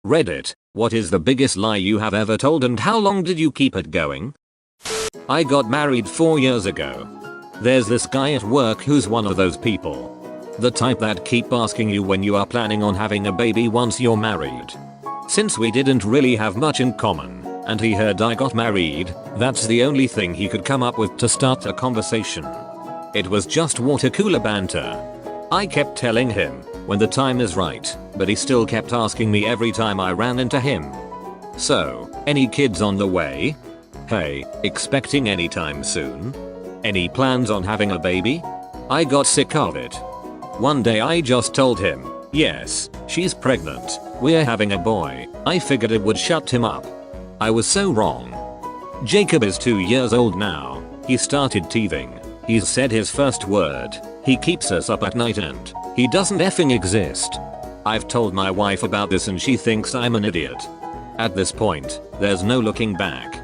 Reddit, what is the biggest lie you have ever told and how long did you keep it going? I got married 4 years ago. There's this guy at work who's one of those people. The type that keep asking you when you are planning on having a baby once you're married. Since we didn't really have much in common, and he heard I got married, that's the only thing he could come up with to start a conversation. It was just water cooler banter. I kept telling him, when the time is right, but he still kept asking me every time I ran into him. So, any kids on the way? Hey, expecting anytime soon? Any plans on having a baby? I got sick of it. One day I just told him, yes, she's pregnant, we're having a boy. I figured it would shut him up. I was so wrong. Jacob is 2 years old now. He started teething. He's said his first word. He keeps us up at night and he doesn't effing exist. I've told my wife about this and she thinks I'm an idiot. At this point, there's no looking back.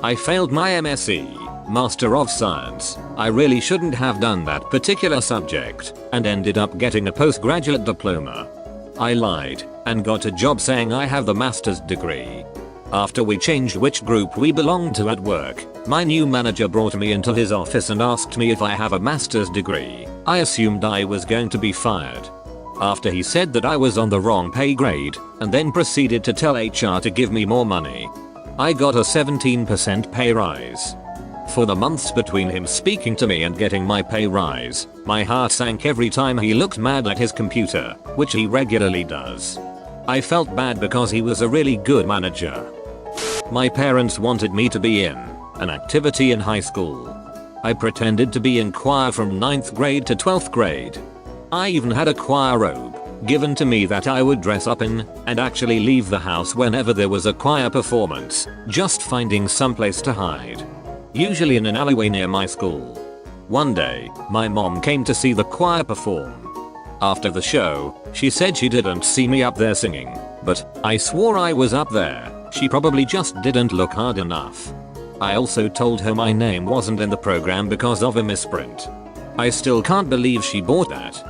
I failed my MSc, Master of Science. I really shouldn't have done that particular subject and ended up getting a postgraduate diploma. I lied and got a job saying I have the master's degree. After we changed which group we belonged to at work, my new manager brought me into his office and asked me if I have a master's degree. I assumed I was going to be fired. After he said that I was on the wrong pay grade, and then proceeded to tell HR to give me more money. I got a 17% pay rise. For the months between him speaking to me and getting my pay rise, my heart sank every time he looked mad at his computer, which he regularly does. I felt bad because he was a really good manager. My parents wanted me to be in an activity in high school. I pretended to be in choir from 9th grade to 12th grade. I even had a choir robe given to me that I would dress up in and actually leave the house whenever there was a choir performance, just finding someplace to hide. Usually in an alleyway near my school. One day, my mom came to see the choir perform. After the show, she said she didn't see me up there singing, but I swore I was up there. She probably just didn't look hard enough. I also told her my name wasn't in the program because of a misprint. I still can't believe she bought that.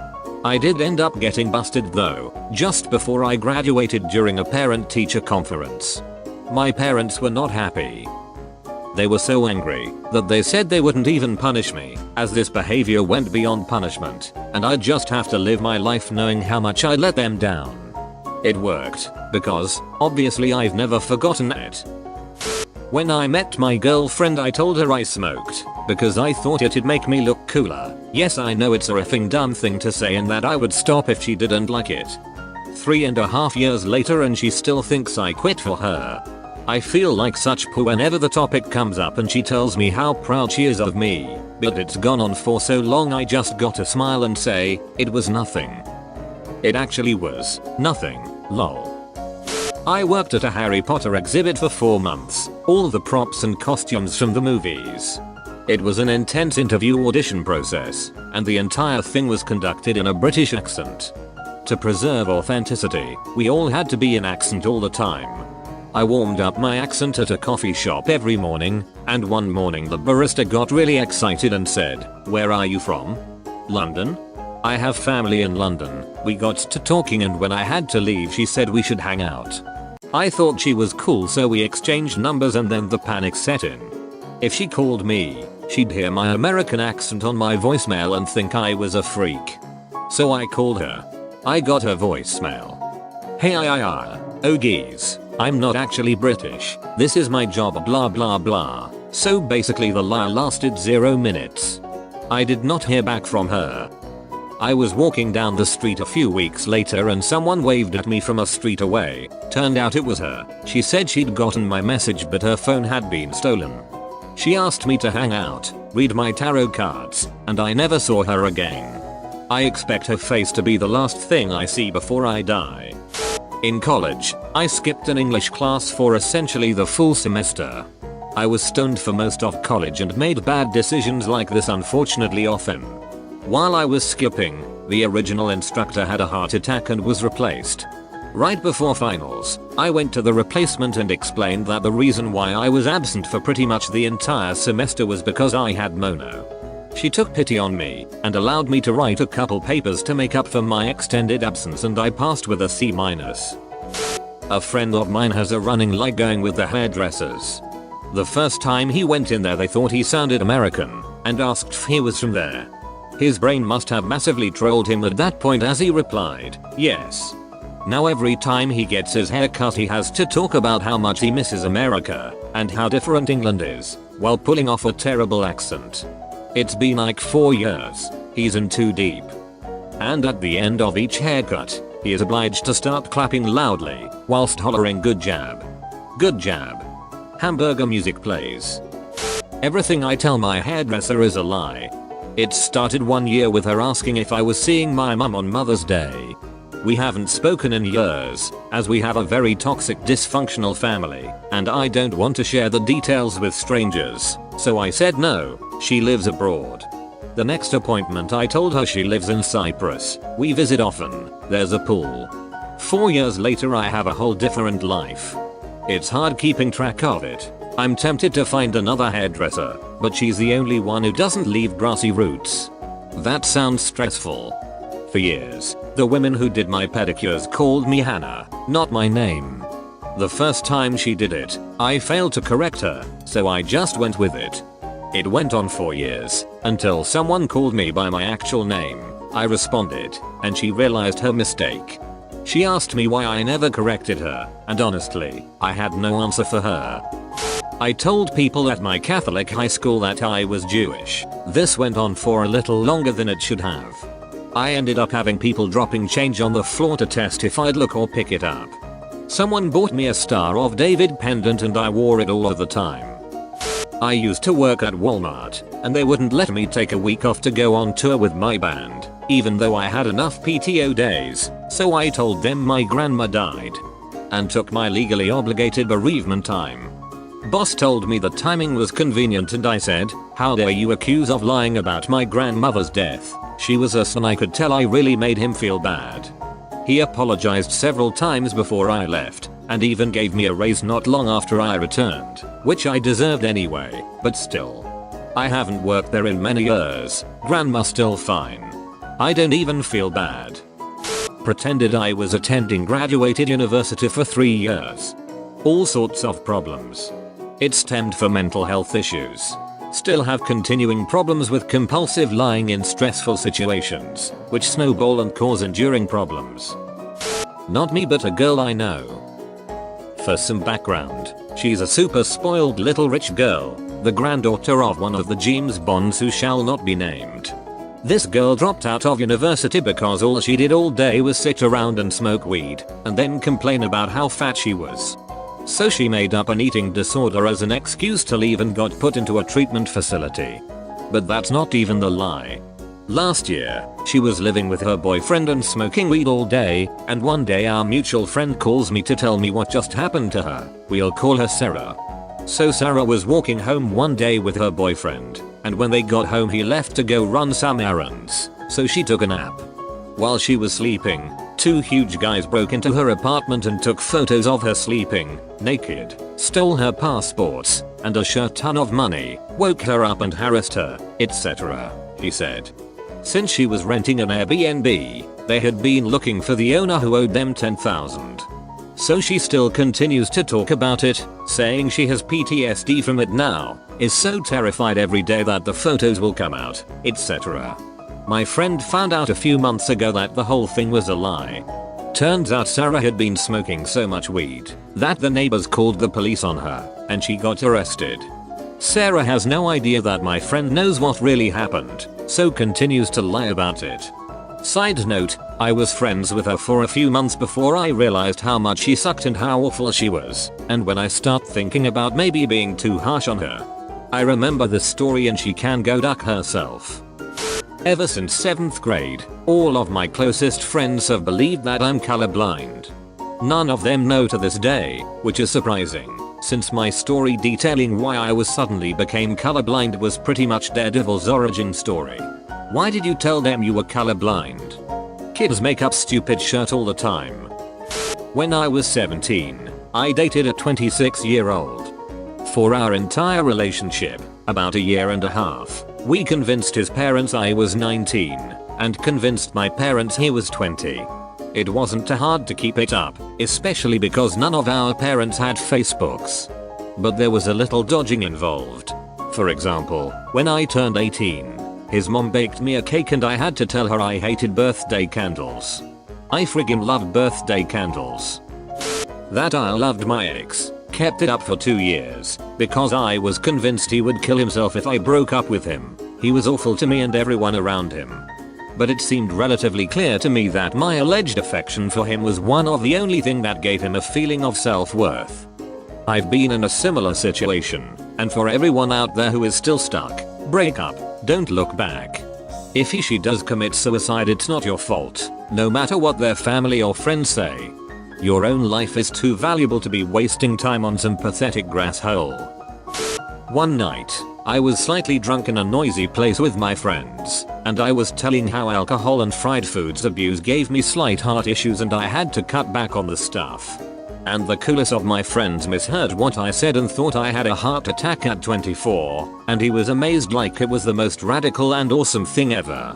I did end up getting busted though, just before I graduated during a parent-teacher conference. My parents were not happy. They were so angry that they said they wouldn't even punish me, as this behavior went beyond punishment, and I'd just have to live my life knowing how much I let them down. It worked, because, obviously I've never forgotten it. When I met my girlfriend I told her I smoked, because I thought it'd make me look cooler. Yes, I know it's a effing dumb thing to say and that I would stop if she didn't like it. 3.5 years later and she still thinks I quit for her. I feel like such poo whenever the topic comes up and she tells me how proud she is of me, but it's gone on for so long I just gotta smile and say, it was nothing. It actually was nothing, lol. I worked at a Harry Potter exhibit for 4 months, all the props and costumes from the movies. It was an intense interview audition process, and the entire thing was conducted in a British accent. To preserve authenticity, we all had to be in accent all the time. I warmed up my accent at a coffee shop every morning, and one morning the barista got really excited and said, "Where are you from?" "London." "I have family in London." We got to talking and when I had to leave she said we should hang out. I thought she was cool so we exchanged numbers and then the panic set in. If she called me, she'd hear my American accent on my voicemail and think I was a freak. So I called her. I got her voicemail. "Hey oh geez, I'm not actually British. This is my job blah blah blah." So basically the lie lasted 0 minutes. I did not hear back from her. I was walking down the street a few weeks later and someone waved at me from a street away. Turned out it was her. She said she'd gotten my message but her phone had been stolen. She asked me to hang out, read my tarot cards, and I never saw her again. I expect her face to be the last thing I see before I die. In college, I skipped an English class for essentially the full semester. I was stoned for most of college and made bad decisions like this unfortunately often. While I was skipping, the original instructor had a heart attack and was replaced. Right before finals, I went to the replacement and explained that the reason why I was absent for pretty much the entire semester was because I had mono. She took pity on me and allowed me to write a couple papers to make up for my extended absence and I passed with a C-. A friend of mine has a running lie going with the hairdressers. The first time he went in there they thought he sounded American and asked if he was from there. His brain must have massively trolled him at that point as he replied, yes. Now every time he gets his hair cut he has to talk about how much he misses America and how different England is, while pulling off a terrible accent. It's been like 4 years, he's in too deep. And at the end of each haircut, he is obliged to start clapping loudly, whilst hollering good jab. Good jab. Hamburger music plays. Everything I tell my hairdresser is a lie. It started 1 year with her asking if I was seeing my mum on Mother's Day. We haven't spoken in years, as we have a very toxic dysfunctional family, and I don't want to share the details with strangers, so I said no, she lives abroad. The next appointment I told her she lives in Cyprus, we visit often, there's a pool. 4 years later I have a whole different life. It's hard keeping track of it. I'm tempted to find another hairdresser, but she's the only one who doesn't leave grassy roots. That sounds stressful. For years, the women who did my pedicures called me Hannah, not my name. The first time she did it, I failed to correct her, so I just went with it. It went on for years, until someone called me by my actual name. I responded, and she realized her mistake. She asked me why I never corrected her, and honestly, I had no answer for her. I told people at my Catholic high school that I was Jewish. This went on for a little longer than it should have. I ended up having people dropping change on the floor to test if I'd look or pick it up. Someone bought me a Star of David pendant and I wore it all of the time. I used to work at Walmart, and they wouldn't let me take a week off to go on tour with my band, even though I had enough PTO days, so I told them my grandma died. And took my legally obligated bereavement time. Boss told me the timing was convenient and I said, how dare you accuse of lying about my grandmother's death? She was us and I could tell I really made him feel bad. He apologized several times before I left, and even gave me a raise not long after I returned, which I deserved anyway, but still. I haven't worked there in many years, grandma's still fine. I don't even feel bad. Pretended I was attending graduated university for 3 years. All sorts of problems. It stemmed from mental health issues. Still have continuing problems with compulsive lying in stressful situations, which snowball and cause enduring problems. Not me but a girl I know. For some background, she's a super spoiled little rich girl, the granddaughter of one of the James Bonds who shall not be named. This girl dropped out of university because all she did all day was sit around and smoke weed, and then complain about how fat she was. So she made up an eating disorder as an excuse to leave and got put into a treatment facility. But that's not even the lie. Last year, she was living with her boyfriend and smoking weed all day, and one day our mutual friend calls me to tell me what just happened to her. We'll call her Sarah. So Sarah was walking home one day with her boyfriend, and when they got home he left to go run some errands, so she took a nap. While she was sleeping, 2 huge guys broke into her apartment and took photos of her sleeping, naked, stole her passports, and a shit ton of money, woke her up and harassed her, etc., he said. Since she was renting an Airbnb, they had been looking for the owner who owed them $10,000. So she still continues to talk about it, saying she has PTSD from it now, is so terrified every day that the photos will come out, etc. My friend found out a few months ago that the whole thing was a lie. Turns out Sarah had been smoking so much weed that the neighbors called the police on her, and she got arrested. Sarah has no idea that my friend knows what really happened, so continues to lie about it. Side note, I was friends with her for a few months before I realized how much she sucked and how awful she was, and when I start thinking about maybe being too harsh on her, I remember this story and she can go duck herself. Ever since 7th grade, all of my closest friends have believed that I'm colorblind. None of them know to this day, which is surprising, since my story detailing why I was suddenly became colorblind was pretty much Daredevil's origin story. Why did you tell them you were colorblind? Kids make up stupid shit all the time. When I was 17, I dated a 26-year-old. For our entire relationship, about 1.5 years, we convinced his parents I was 19, and convinced my parents he was 20. It wasn't too hard to keep it up, especially because none of our parents had Facebooks. But there was a little dodging involved. For example, when I turned 18, his mom baked me a cake and I had to tell her I hated birthday candles. I friggin' loved birthday candles. That I loved my ex. Kept it up for 2 years because I was convinced he would kill himself if I broke up with him. He was awful to me and everyone around him. But it seemed relatively clear to me that my alleged affection for him was one of the only thing that gave him a feeling of self-worth. I've been in a similar situation, and for everyone out there who is still stuck, break up, don't look back. If he/she does commit suicide, it's not your fault, no matter what their family or friends say. Your own life is too valuable to be wasting time on some pathetic grasshole. One night, I was slightly drunk in a noisy place with my friends, and I was telling how alcohol and fried foods abuse gave me slight heart issues and I had to cut back on the stuff. And the coolest of my friends misheard what I said and thought I had a heart attack at 24, and he was amazed like it was the most radical and awesome thing ever.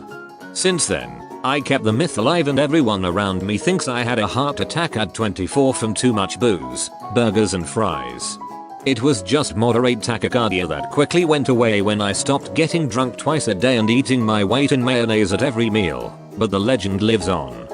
Since then, I kept the myth alive and everyone around me thinks I had a heart attack at 24 from too much booze, burgers and fries. It was just moderate tachycardia that quickly went away when I stopped getting drunk twice a day and eating my weight in mayonnaise at every meal, but the legend lives on.